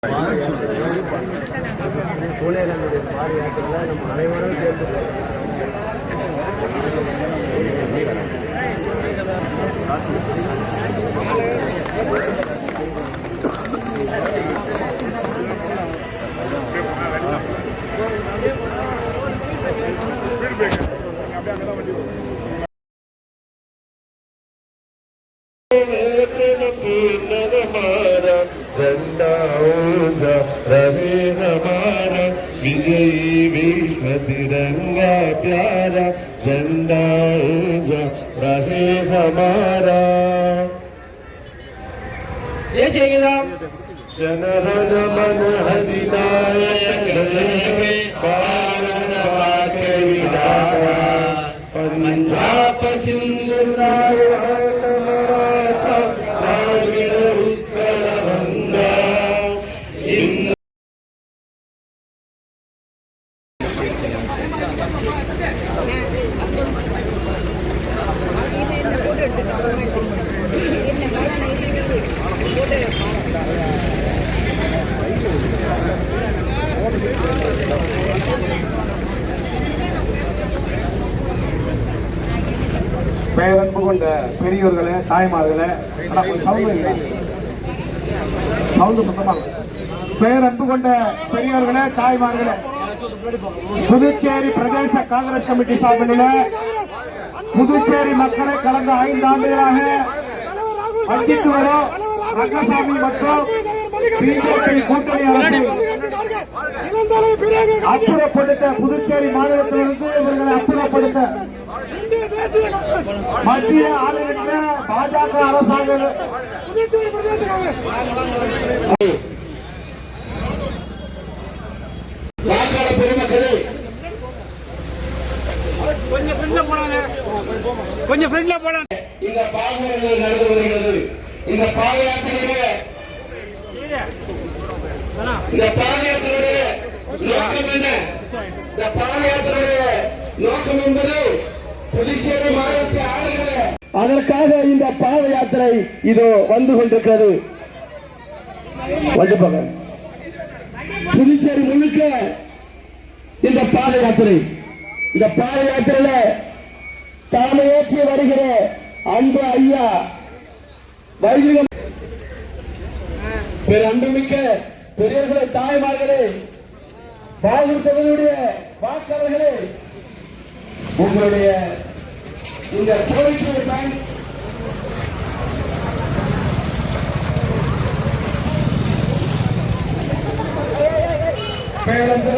சோனியா காந்தியுடைய பாத யாத்திரையில் நம்ம அனைவரும் சேர்ந்து रवि हमारा विजयी विश्व तिरंगा प्यारा झंडा रहे हमारा जनगण मन अधिनायक पंजाब सिंध பேரன்பு கொண்ட பெரியவர்களே, தாய்மார்களே, பேரன்பு கொண்ட பெரியவர்களே, தாய்மார்களே, புதுச்சேரி பிரதேச காங்கிரஸ் கமிட்டி சார்பில் புதுச்சேரி மக்களை கடந்த 5 ஆண்டுகளாக வஞ்சித்து வரும் ரங்கசாமி மற்றும் பிஜேபி கூட்டணி அரசை அப்புறப்படுத்த புதுச்சேரி மாநிலத்திலிருந்து இவர்களை அப்புறப்படுத்த மத்திய ஆளுகின்ற பாஜக அரசாங்கம் பெருமக்களே, கொஞ்சம் ஃப்ரெண்ட்ல போன இந்த பாதயாத்திரை நடந்து வருகிறது. இந்த பாதயாத்திரையுடைய நோக்கம் என்ன? இந்த பாதயாத்திரையுடைய நோக்கம் என்பது புதுச்சேரி மாநிலத்தை ஆளுகிற அதற்காக இந்த பாத யாத்திரை இதோ வந்து கொண்டிருக்கிறது. புதுச்சேரி முழுக்க இந்த பாத யாத்திரை, இந்த பாத யாத்திரையில தலைமையேற்றி வருகிற அன்பு ஐயா வைதிகம் அன்புமிக்க பெரியவர்களே, தாய்மார்களே, பாகூர் தொகுதியுடைய வாக்காளர்களே, உங்களுடைய இந்த கோரிக்கையை பேரன்பு